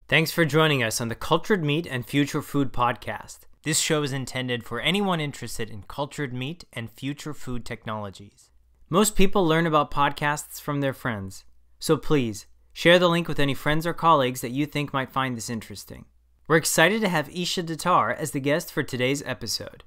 Thanks for joining us on the Cultured Meat and Future Food podcast. This show is intended for anyone interested in cultured meat and future food technologies. Most people learn about podcasts from their friends, so please share the link with any friends or colleagues that you think might find this interesting. We're excited to have Isha Datar as the guest for today's episode.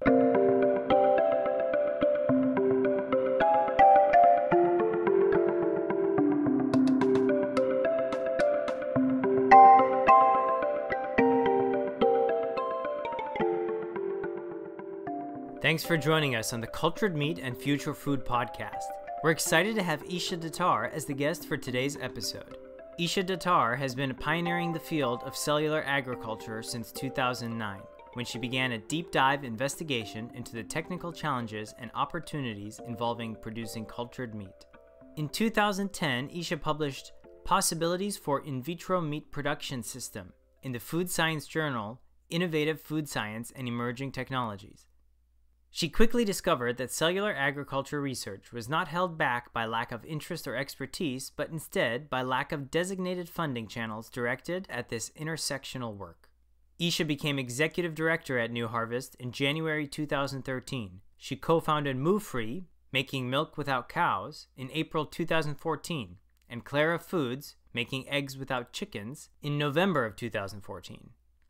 Thanks for joining us on the Cultured Meat and Future Food podcast. We're excited to have Isha Datar as the guest for today's episode. Isha Datar has been pioneering the field of cellular agriculture since 2009, when she began a deep dive investigation into the technical challenges and opportunities involving producing cultured meat. In 2010, Isha published Possibilities for In Vitro Meat Production System in the food science journal Innovative Food Science and Emerging Technologies. She quickly discovered that cellular agriculture research was not held back by lack of interest or expertise, but instead by lack of designated funding channels directed at this intersectional work. Isha became executive director at New Harvest in January 2013. She co-founded Moo Free, Making Milk Without Cows, in April 2014, and Clara Foods, Making Eggs Without Chickens, in November of 2014.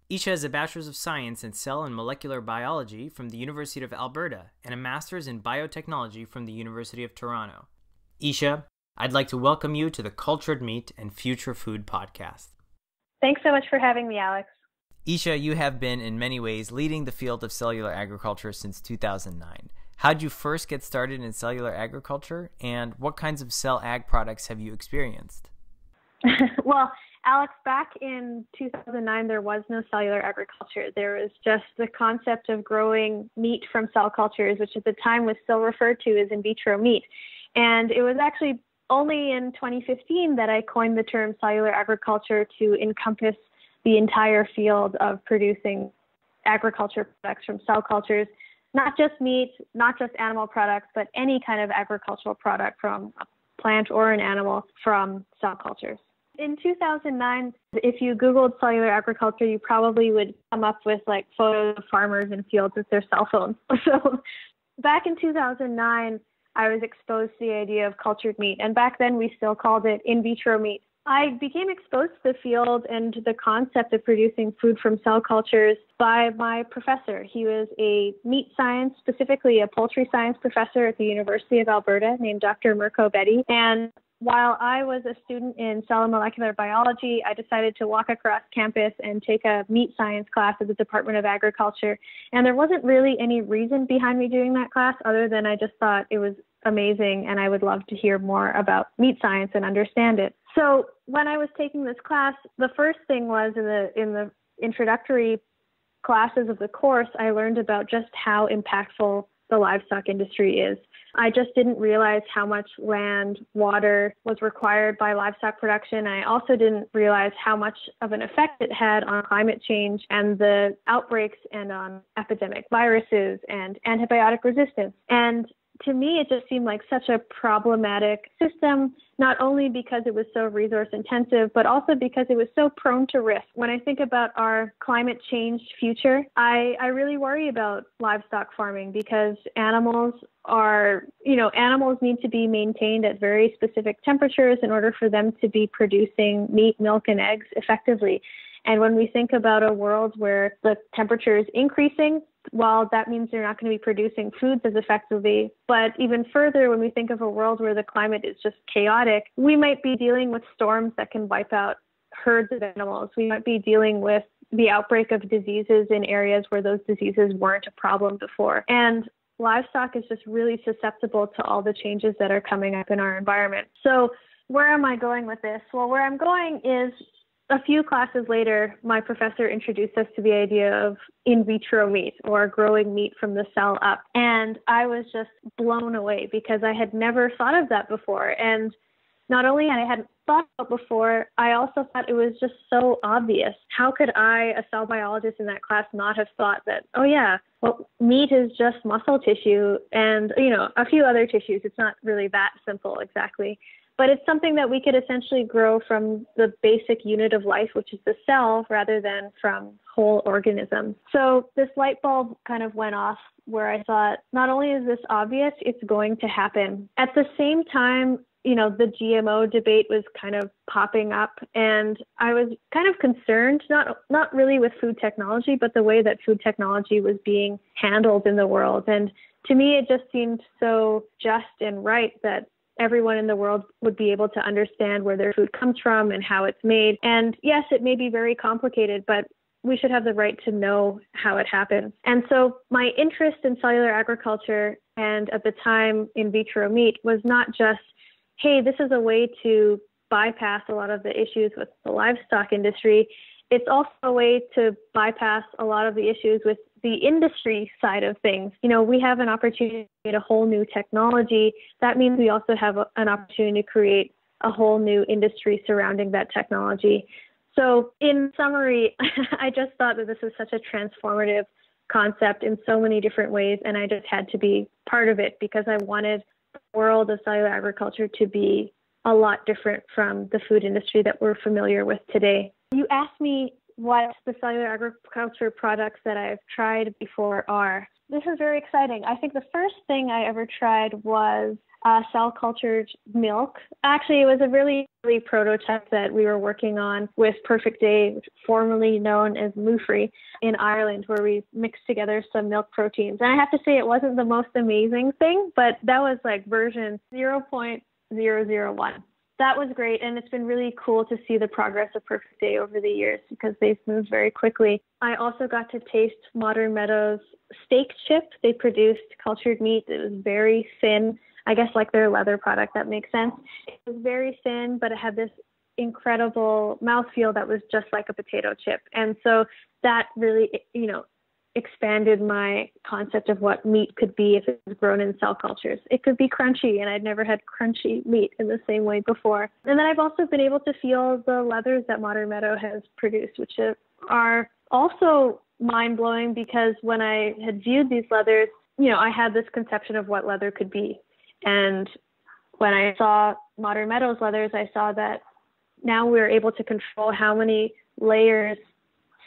Isha has a Bachelor's of Science in Cell and Molecular Biology from the University of Alberta and a Master's in Biotechnology from the University of Toronto. Isha, I'd like to welcome you to the Cultured Meat and Future Food podcast. Thanks so much for having me, Alex. Isha, you have been in many ways leading the field of cellular agriculture since 2009. How did you first get started in cellular agriculture, and what kinds of cell ag products have you experienced? Well, Alex, back in 2009, there was no cellular agriculture. There was just the concept of growing meat from cell cultures, which at the time was still referred to as in vitro meat. And it was actually only in 2015 that I coined the term cellular agriculture to encompass the entire field of producing agriculture products from cell cultures, not just meat, not just animal products, but any kind of agricultural product from a plant or an animal from cell cultures. In 2009, if you Googled cellular agriculture, you probably would come up with like photos of farmers in fields with their cell phones. So back in 2009, I was exposed to the idea of cultured meat. And back then we still called it in vitro meat. I became exposed to the field and to the concept of producing food from cell cultures by my professor. He was a meat science, specifically a poultry science professor at the University of Alberta named Dr. Mirko Betty. And while I was a student in cell and molecular biology, I decided to walk across campus and take a meat science class at the Department of Agriculture. And there wasn't really any reason behind me doing that class other than I just thought it was amazing and I would love to hear more about meat science and understand it. So when I was taking this class, the first thing was in the introductory classes of the course, I learned about just how impactful the livestock industry is. I just didn't realize how much land, water was required by livestock production. I also didn't realize how much of an effect it had on climate change and the outbreaks and on epidemic viruses and antibiotic resistance. And to me, it just seemed like such a problematic system, not only because it was so resource intensive, but also because it was so prone to risk. When I think about our climate change future, I really worry about livestock farming because animals need to be maintained at very specific temperatures in order for them to be producing meat, milk, and eggs effectively. And when we think about a world where the temperature is increasing, well, that means they're not going to be producing foods as effectively. But even further, when we think of a world where the climate is just chaotic, we might be dealing with storms that can wipe out herds of animals. We might be dealing with the outbreak of diseases in areas where those diseases weren't a problem before. And livestock is just really susceptible to all the changes that are coming up in our environment. So where am I going with this? Well, where I'm going is a few classes later, my professor introduced us to the idea of in vitro meat or growing meat from the cell up. And I was just blown away because I had never thought of that before. And not only I hadn't thought about it before, I also thought it was just so obvious. How could I, a cell biologist in that class, not have thought that, oh yeah, well, meat is just muscle tissue and, a few other tissues. It's not really that simple exactly. but it's something that we could essentially grow from the basic unit of life, which is the cell, rather than from whole organisms. So this light bulb kind of went off where I thought, not only is this obvious, it's going to happen. At the same time, the GMO debate was kind of popping up, and I was kind of concerned, not really with food technology, but the way that food technology was being handled in the world. And to me, it just seemed so just and right that everyone in the world would be able to understand where their food comes from and how it's made. And yes, it may be very complicated, but we should have the right to know how it happens. And so my interest in cellular agriculture and at the time in vitro meat was not just, hey, this is a way to bypass a lot of the issues with the livestock industry. It's also a way to bypass a lot of the issues with the industry side of things. We have an opportunity to create a whole new technology. That means we also have an opportunity to create a whole new industry surrounding that technology. So in summary, I just thought that this is such a transformative concept in so many different ways, and I just had to be part of it because I wanted the world of cellular agriculture to be a lot different from the food industry that we're familiar with today. You asked me what the cellular agriculture products that I've tried before are. This is very exciting. I think the first thing I ever tried was cell-cultured milk. Actually, it was a really early prototype that we were working on with Perfect Day, formerly known as Mufree, in Ireland, where we mixed together some milk proteins. And I have to say, it wasn't the most amazing thing, but that was like version 0.001. That was great, and it's been really cool to see the progress of Perfect Day over the years because they've moved very quickly. I also got to taste Modern Meadows steak chip. They produced cultured meat. It was very thin, I guess like their leather product, that makes sense. It was very thin, but it had this incredible mouthfeel that was just like a potato chip. And so that really, expanded my concept of what meat could be if it was grown in cell cultures. It could be crunchy, and I'd never had crunchy meat in the same way before. And then I've also been able to feel the leathers that Modern Meadow has produced, which are also mind-blowing because when I had viewed these leathers, I had this conception of what leather could be. And when I saw Modern Meadows leathers, I saw that now we're able to control how many layers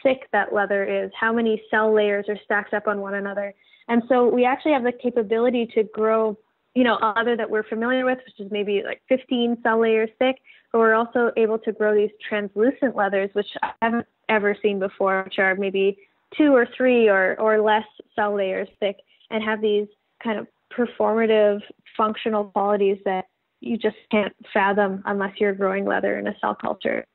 thick that leather is, how many cell layers are stacked up on one another. And so we actually have the capability to grow, a leather that we're familiar with, which is maybe like 15 cell layers thick, but we're also able to grow these translucent leathers, which I haven't ever seen before, which are maybe 2 or 3 or less cell layers thick and have these kind of performative functional qualities that you just can't fathom unless you're growing leather in a cell culture.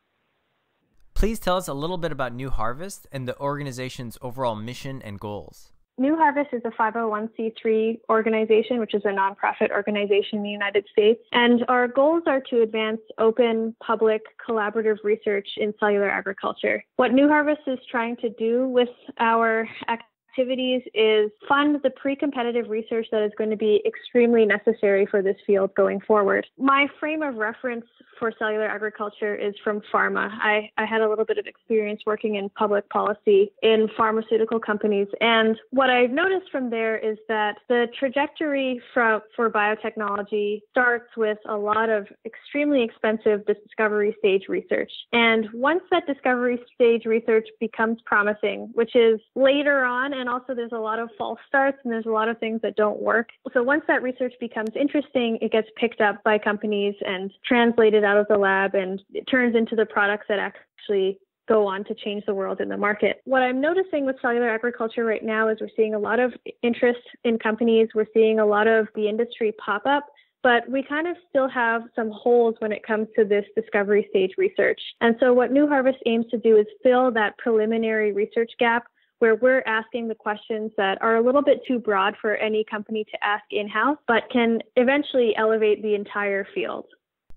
Please tell us a little bit about New Harvest and the organization's overall mission and goals. New Harvest is a 501c3 organization, which is a nonprofit organization in the United States. And our goals are to advance open, public, collaborative research in cellular agriculture. What New Harvest is trying to do with our activities is fund the pre-competitive research that is going to be extremely necessary for this field going forward. My frame of reference for cellular agriculture is from pharma. I had a little bit of experience working in public policy in pharmaceutical companies. And what I've noticed from there is that the trajectory for biotechnology starts with a lot of extremely expensive discovery stage research. And once that discovery stage research becomes promising, which is later on, and also there's a lot of false starts and there's a lot of things that don't work. So once that research becomes interesting, it gets picked up by companies and translated out of the lab, and it turns into the products that actually go on to change the world in the market. What I'm noticing with cellular agriculture right now is we're seeing a lot of interest in companies. We're seeing a lot of the industry pop up, but we kind of still have some holes when it comes to this discovery stage research. And so what New Harvest aims to do is fill that preliminary research gap where we're asking the questions that are a little bit too broad for any company to ask in-house, but can eventually elevate the entire field.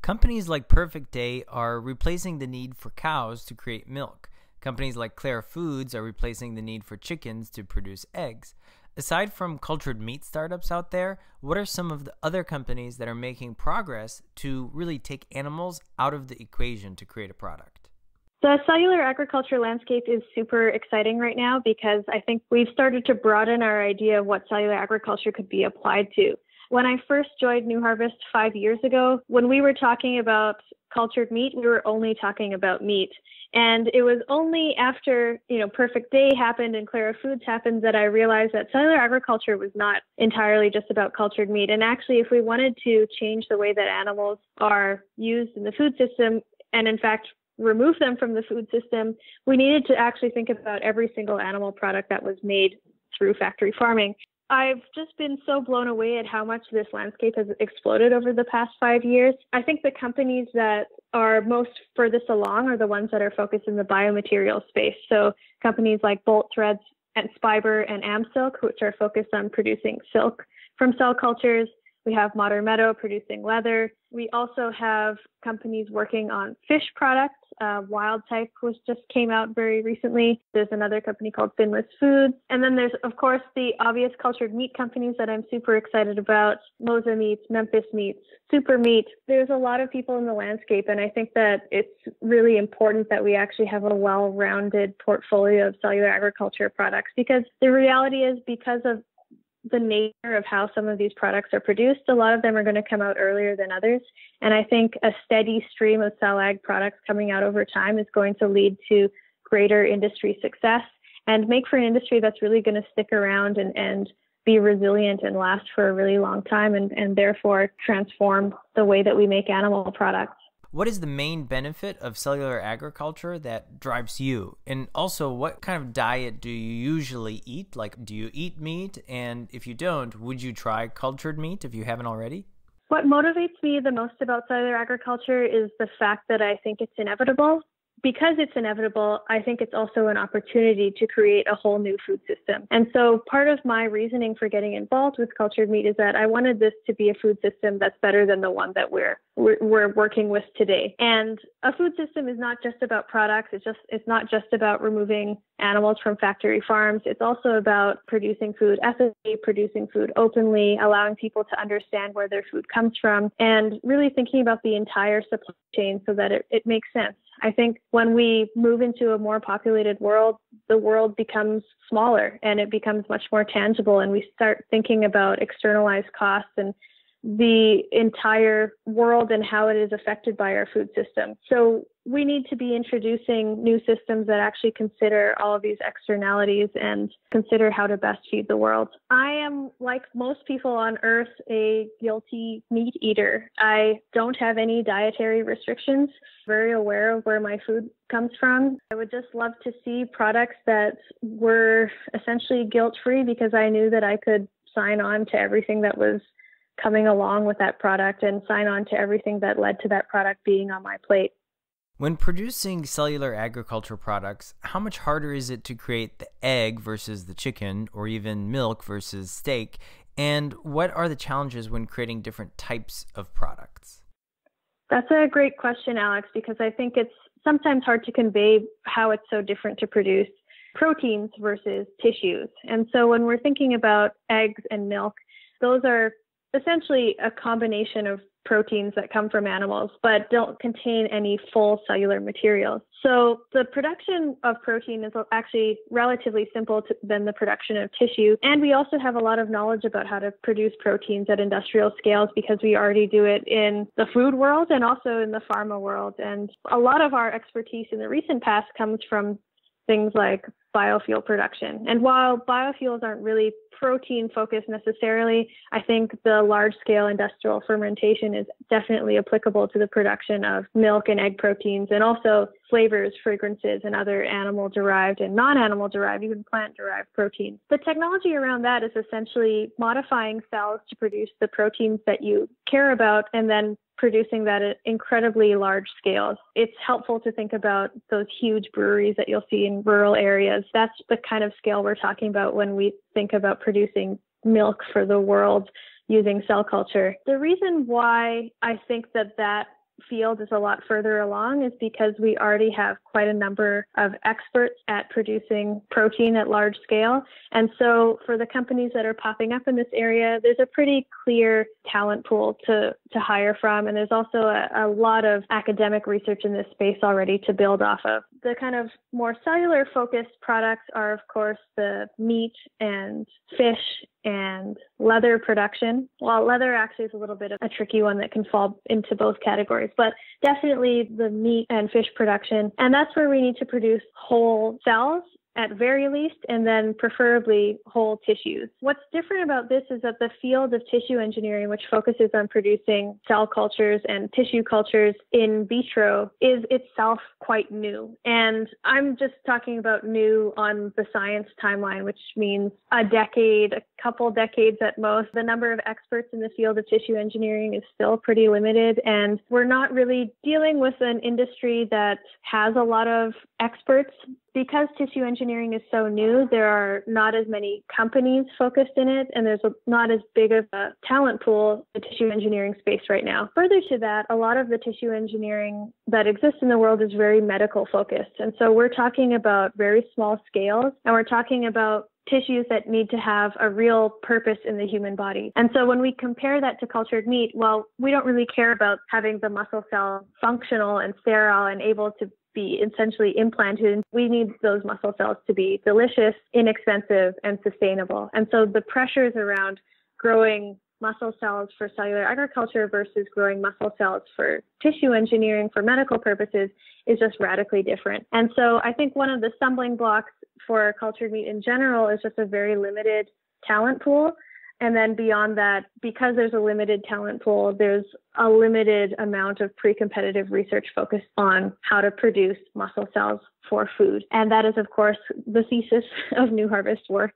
Companies like Perfect Day are replacing the need for cows to create milk. Companies like Clara Foods are replacing the need for chickens to produce eggs. Aside from cultured meat startups out there, what are some of the other companies that are making progress to really take animals out of the equation to create a product? The cellular agriculture landscape is super exciting right now because I think we've started to broaden our idea of what cellular agriculture could be applied to. When I first joined New Harvest 5 years ago, when we were talking about cultured meat, we were only talking about meat. And it was only after, Perfect Day happened and Clara Foods happened that I realized that cellular agriculture was not entirely just about cultured meat. And actually, if we wanted to change the way that animals are used in the food system, and in fact, remove them from the food system, we needed to actually think about every single animal product that was made through factory farming. I've just been so blown away at how much this landscape has exploded over the past 5 years. I think the companies that are most furthest along are the ones that are focused in the biomaterial space. So companies like Bolt Threads and Spiber and AmSilk, which are focused on producing silk from cell cultures. We have Modern Meadow producing leather. We also have companies working on fish products. Wild Type just came out very recently. There's another company called Finless Foods. And then there's, of course, the obvious cultured meat companies that I'm super excited about. Moza Meats, Memphis Meats, Super Meat. There's a lot of people in the landscape. And I think that it's really important that we actually have a well-rounded portfolio of cellular agriculture products, because the reality is, because of the nature of how some of these products are produced, a lot of them are going to come out earlier than others. And I think a steady stream of cell ag products coming out over time is going to lead to greater industry success and make for an industry that's really going to stick around and be resilient and last for a really long time, and therefore transform the way that we make animal products. What is the main benefit of cellular agriculture that drives you? And also, what kind of diet do you usually eat? Like, do you eat meat? And if you don't, would you try cultured meat if you haven't already? What motivates me the most about cellular agriculture is the fact that I think it's inevitable. Because it's inevitable, I think it's also an opportunity to create a whole new food system. And so part of my reasoning for getting involved with cultured meat is that I wanted this to be a food system that's better than the one that we're working with today. And a food system is not just about products. It's not just about removing animals from factory farms. It's also about producing food ethically, producing food openly, allowing people to understand where their food comes from, and really thinking about the entire supply chain so that it makes sense. I think when we move into a more populated world, the world becomes smaller and it becomes much more tangible, and we start thinking about externalized costs and the entire world and how it is affected by our food system. So we need to be introducing new systems that actually consider all of these externalities and consider how to best feed the world. I am, like most people on Earth, a guilty meat eater. I don't have any dietary restrictions, very aware of where my food comes from. I would just love to see products that were essentially guilt-free, because I knew that I could sign on to everything that was coming along with that product and sign on to everything that led to that product being on my plate. When producing cellular agriculture products, how much harder is it to create the egg versus the chicken, or even milk versus steak? And what are the challenges when creating different types of products? That's a great question, Alex, because I think it's sometimes hard to convey how it's so different to produce proteins versus tissues. And so when we're thinking about eggs and milk, those are essentially a combination of proteins that come from animals, but don't contain any full cellular materials. So the production of protein is actually relatively simple than the production of tissue. And we also have a lot of knowledge about how to produce proteins at industrial scales, because we already do it in the food world and also in the pharma world. And a lot of our expertise in the recent past comes from things like biofuel production. And while biofuels aren't really protein focused necessarily, I think the large scale industrial fermentation is definitely applicable to the production of milk and egg proteins, and also flavors, fragrances, and other animal derived and non-animal derived, even plant derived proteins. The technology around that is essentially modifying cells to produce the proteins that you care about, and then producing that at incredibly large scales. It's helpful to think about those huge breweries that you'll see in rural areas. That's the kind of scale we're talking about when we think about producing milk for the world using cell culture. The reason why I think that field is a lot further along is because we already have quite a number of experts at producing protein at large scale. And so for the companies that are popping up in this area, there's a pretty clear talent pool to hire from. And there's also a lot of academic research in this space already to build off of. The kind of more cellular focused products are, of course, the meat and fish and leather production. Well, leather actually is a little bit of a tricky one that can fall into both categories, but definitely the meat and fish production. And that's where we need to produce whole cells at very least, and then preferably whole tissues. What's different about this is that the field of tissue engineering, which focuses on producing cell cultures and tissue cultures in vitro, is itself quite new. And I'm just talking about new on the science timeline, which means a decade, a couple decades at most. The number of experts in the field of tissue engineering is still pretty limited, and we're not really dealing with an industry that has a lot of experts. Because tissue engineering is so new, there are not as many companies focused in it, and there's not as big of a talent pool in the tissue engineering space right now. Further to that, a lot of the tissue engineering that exists in the world is very medical focused. And so we're talking about very small scales, and we're talking about tissues that need to have a real purpose in the human body. And so when we compare that to cultured meat, well, we don't really care about having the muscle cell functional and sterile and able to be essentially implanted. We need those muscle cells to be delicious, inexpensive, and sustainable. And so the pressures around growing muscle cells for cellular agriculture versus growing muscle cells for tissue engineering for medical purposes is just radically different. And so I think one of the stumbling blocks for cultured meat in general is just a very limited talent pool. And then beyond that, because there's a limited talent pool, there's a limited amount of pre-competitive research focused on how to produce muscle cells for food. And that is, of course, the thesis of New Harvest work.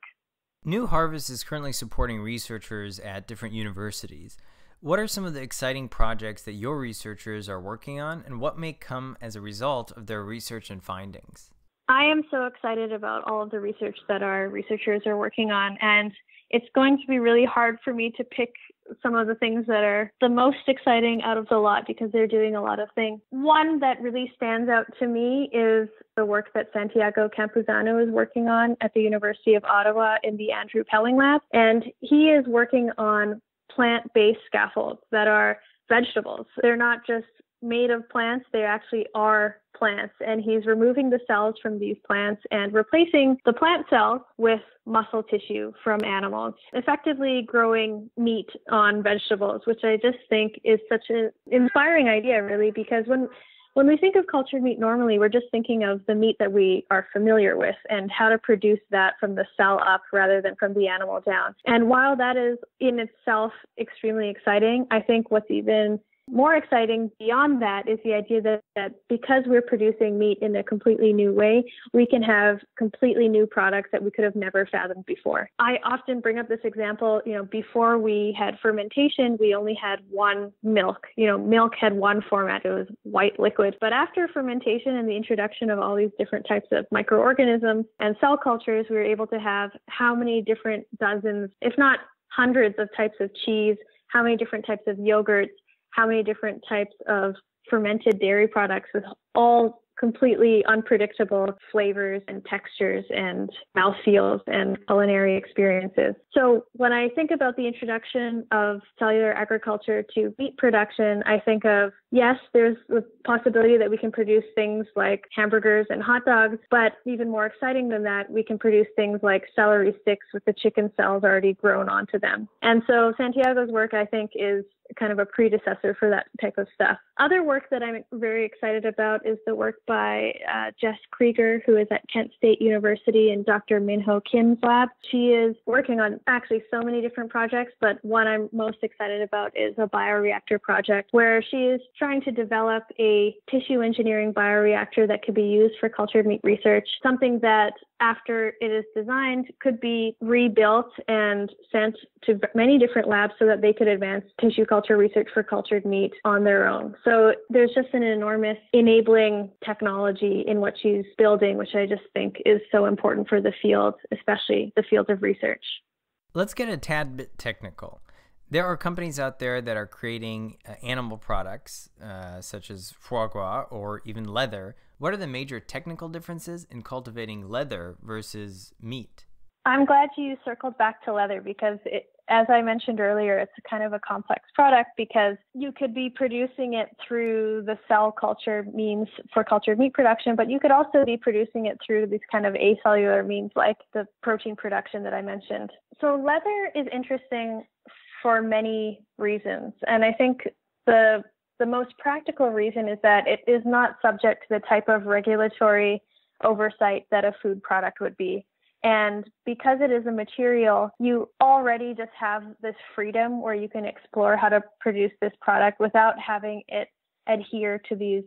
New Harvest is currently supporting researchers at different universities. What are some of the exciting projects that your researchers are working on, and what may come as a result of their research and findings? I am so excited about all of the research that our researchers are working on, and it's going to be really hard for me to pick some of the things that are the most exciting out of the lot because they're doing a lot of things. One that really stands out to me is the work that Santiago Campuzano is working on at the University of Ottawa in the Andrew Pelling Lab. And he is working on plant-based scaffolds that are vegetables. They're not just made of plants, they actually are plants. And he's removing the cells from these plants and replacing the plant cells with muscle tissue from animals, effectively growing meat on vegetables, which I just think is such an inspiring idea, really, because when we think of cultured meat normally, we're just thinking of the meat that we are familiar with and how to produce that from the cell up rather than from the animal down. And while that is in itself extremely exciting, I think what's even more exciting beyond that is the idea that because we're producing meat in a completely new way, we can have completely new products that we could have never fathomed before. I often bring up this example, before we had fermentation, we only had one milk. Milk had one format. It was white liquid. But after fermentation and the introduction of all these different types of microorganisms and cell cultures, we were able to have how many different dozens, if not hundreds of types of cheese, how many different types of yogurts, how many different types of fermented dairy products with all completely unpredictable flavors and textures and mouthfeels and culinary experiences. So when I think about the introduction of cellular agriculture to meat production, I think of, yes, there's the possibility that we can produce things like hamburgers and hot dogs, but even more exciting than that, we can produce things like celery sticks with the chicken cells already grown onto them. And so Santiago's work, I think, is kind of a predecessor for that type of stuff. Other work that I'm very excited about is the work by Jess Krieger, who is at Kent State University in Dr. Minho Kim's lab. She is working on actually so many different projects, but one I'm most excited about is a bioreactor project where she is trying to develop a tissue engineering bioreactor that could be used for cultured meat research, something that after it is designed could be rebuilt and sent to many different labs so that they could advance tissue culture research for cultured meat on their own. So there's just an enormous enabling technology in what she's building, which I just think is so important for the field, especially the field of research. Let's get a tad bit technical. There are companies out there that are creating animal products, such as foie gras or even leather. What are the major technical differences in cultivating leather versus meat? I'm glad you circled back to leather because as I mentioned earlier, it's kind of a complex product because you could be producing it through the cell culture means for cultured meat production, but you could also be producing it through these kind of acellular means like the protein production that I mentioned. So leather is interesting for many reasons. And I think the most practical reason is that it is not subject to the type of regulatory oversight that a food product would be. And because it is a material, you already just have this freedom where you can explore how to produce this product without having it adhere to these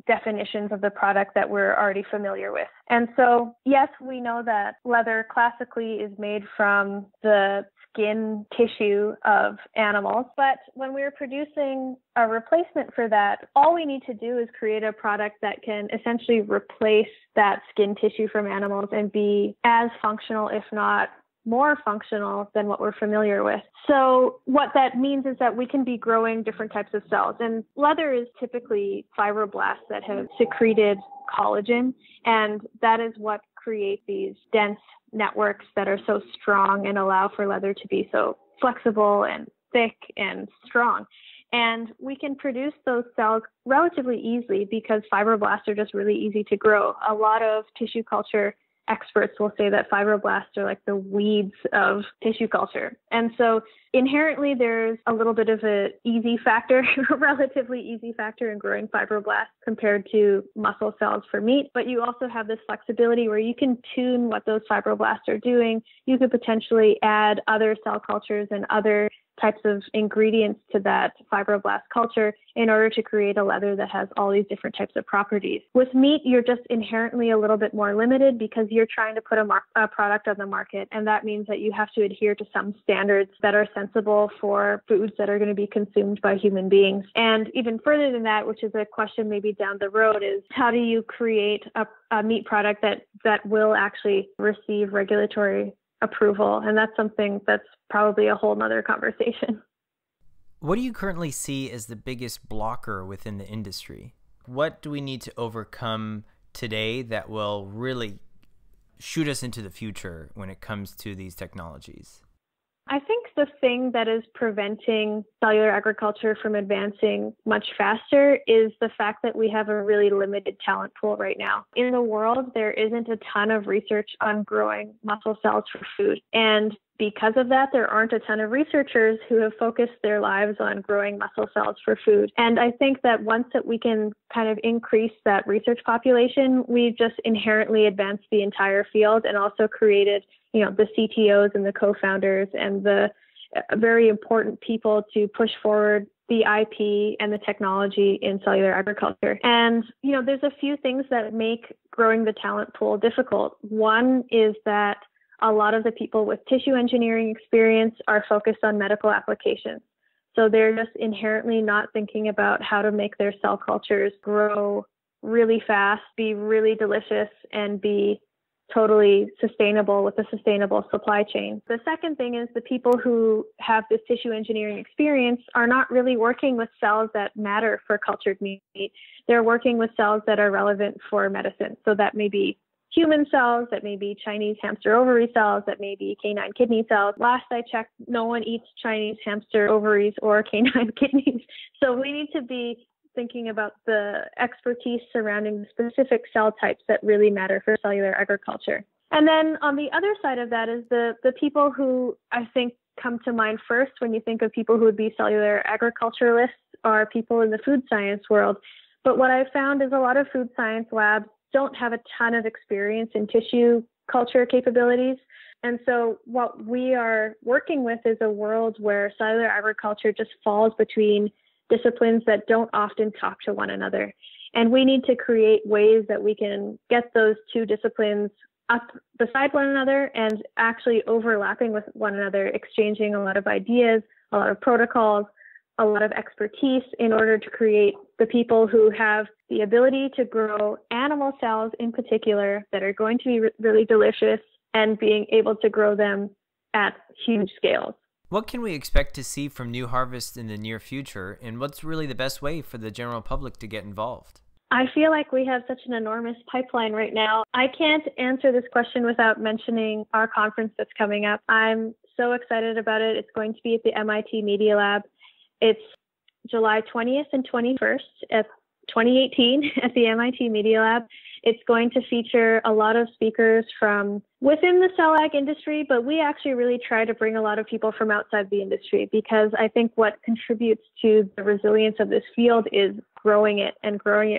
definitions of the product that we're already familiar with. And so, yes, we know that leather classically is made from the skin tissue of animals, but when we're producing a replacement for that, all we need to do is create a product that can essentially replace that skin tissue from animals and be as functional, if not more functional than what we're familiar with. So what that means is that we can be growing different types of cells. And leather is typically fibroblasts that have secreted collagen, and that is what creates these dense networks that are so strong and allow for leather to be so flexible and thick and strong. And we can produce those cells relatively easily because fibroblasts are just really easy to grow. A lot of tissue culture experts will say that fibroblasts are like the weeds of tissue culture. And so inherently there's a little bit of an easy factor, a relatively easy factor in growing fibroblasts compared to muscle cells for meat. But you also have this flexibility where you can tune what those fibroblasts are doing. You could potentially add other cell cultures and other types of ingredients to that fibroblast culture in order to create a leather that has all these different types of properties. With meat, you're just inherently a little bit more limited because you're trying to put a product on the market. And that means that you have to adhere to some standards that are sensible for foods that are going to be consumed by human beings. And even further than that, which is a question maybe down the road, is how do you create a meat product that will actually receive regulatory approval? And that's something that's probably a whole nother conversation. What do you currently see as the biggest blocker within the industry? What do we need to overcome today that will really shoot us into the future when it comes to these technologies? I think the thing that is preventing cellular agriculture from advancing much faster is the fact that we have a really limited talent pool right now. In the world, there isn't a ton of research on growing muscle cells for food. And because of that, there aren't a ton of researchers who have focused their lives on growing muscle cells for food. And I think that once that we can kind of increase that research population, we've just inherently advanced the entire field and also created, the CTOs and the co-founders and the very important people to push forward the IP and the technology in cellular agriculture. And, there's a few things that make growing the talent pool difficult. One is that a lot of the people with tissue engineering experience are focused on medical applications. So they're just inherently not thinking about how to make their cell cultures grow really fast, be really delicious, and be totally sustainable with a sustainable supply chain. The second thing is the people who have this tissue engineering experience are not really working with cells that matter for cultured meat. They're working with cells that are relevant for medicine. So that may be human cells, that may be Chinese hamster ovary cells, that may be canine kidney cells. Last I checked, no one eats Chinese hamster ovaries or canine kidneys. So we need to be thinking about the expertise surrounding the specific cell types that really matter for cellular agriculture. And then on the other side of that is the people who I think come to mind first when you think of people who would be cellular agriculturalists are people in the food science world. But what I've found is a lot of food science labs don't have a ton of experience in tissue culture capabilities. And so what we are working with is a world where cellular agriculture just falls between disciplines that don't often talk to one another. And we need to create ways that we can get those two disciplines up beside one another and actually overlapping with one another, exchanging a lot of ideas, a lot of protocols, a lot of expertise in order to create the people who have the ability to grow animal cells in particular that are going to be really delicious and being able to grow them at huge scales. What can we expect to see from new harvests in the near future, and what's really the best way for the general public to get involved? I feel like we have such an enormous pipeline right now. I can't answer this question without mentioning our conference that's coming up. I'm so excited about it. It's going to be at the MIT Media Lab. It's July 20th and 21st at 2018 at the MIT Media Lab. It's going to feature a lot of speakers from within the cell ag industry, but we actually really try to bring a lot of people from outside the industry, because I think what contributes to the resilience of this field is growing it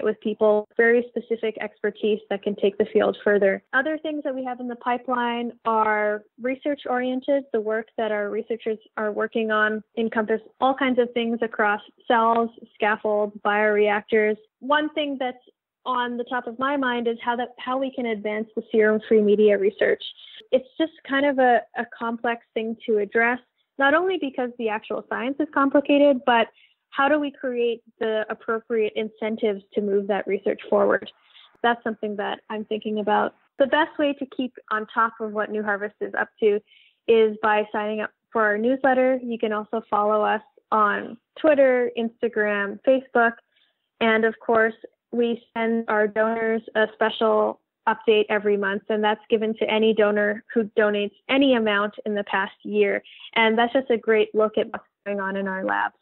with people with very specific expertise that can take the field further. Other things that we have in the pipeline are research oriented. The work that our researchers are working on encompass all kinds of things across cells, scaffolds, bioreactors. One thing that's on the top of my mind is how we can advance the serum-free media research. It's just kind of a complex thing to address, not only because the actual science is complicated, but how do we create the appropriate incentives to move that research forward? That's something that I'm thinking about. The best way to keep on top of what New Harvest is up to is by signing up for our newsletter. You can also follow us on Twitter, Instagram, Facebook, and of course, we send our donors a special update every month, and that's given to any donor who donates any amount in the past year. And that's just a great look at what's going on in our labs.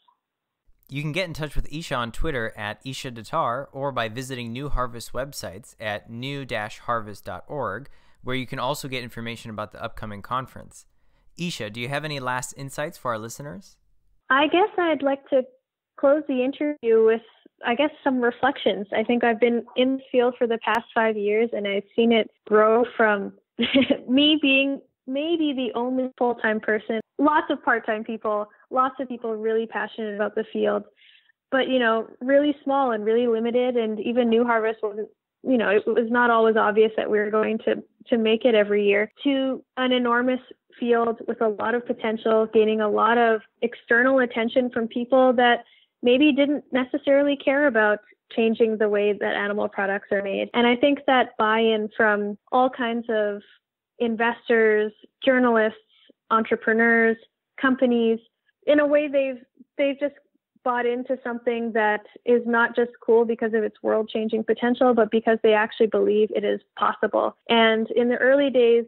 You can get in touch with Isha on Twitter at Isha Datar, or by visiting New Harvest websites at new-harvest.org, where you can also get information about the upcoming conference. Isha, do you have any last insights for our listeners? I guess I'd like to close the interview with some reflections. I think I've been in the field for the past 5 years, and I've seen it grow from me being maybe the only full-time person, lots of part-time people, lots of people really passionate about the field, but, really small and really limited. And even New Harvest wasn't, it was not always obvious that we were going to make it every year, to an enormous field with a lot of potential, gaining a lot of external attention from people that maybe didn't necessarily care about changing the way that animal products are made. And I think that buy-in from all kinds of investors, journalists, entrepreneurs, companies, in a way they've just bought into something that is not just cool because of its world-changing potential, but because they actually believe it is possible. And in the early days,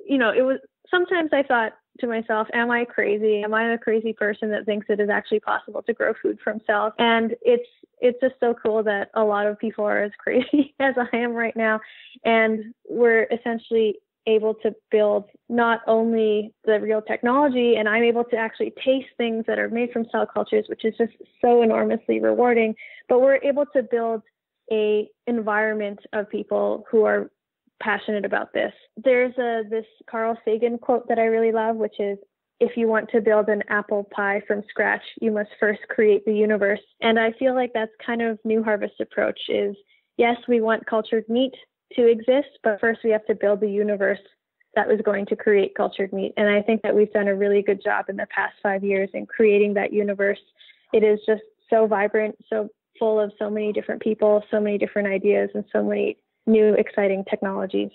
it was sometimes I thought to myself, am I crazy? Am I a crazy person that thinks it is actually possible to grow food from cells? And it's just so cool that a lot of people are as crazy as I am right now. And we're essentially able to build not only the real technology, and I'm able to actually taste things that are made from cell cultures, which is just so enormously rewarding, but we're able to build a environment of people who are passionate about this. There's this Carl Sagan quote that I really love, which is, if you want to build an apple pie from scratch, you must first create the universe. And I feel like that's kind of New Harvest's approach is, yes, we want cultured meat to exist, but first we have to build the universe that was going to create cultured meat. And I think that we've done a really good job in the past 5 years in creating that universe. It is just so vibrant, so full of so many different people, so many different ideas, and so many new exciting technologies.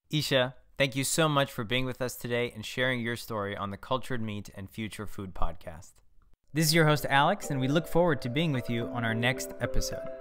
Isha, thank you so much for being with us today and sharing your story on the Cultured Meat and Future Food podcast. This is your host, Alex, and we look forward to being with you on our next episode.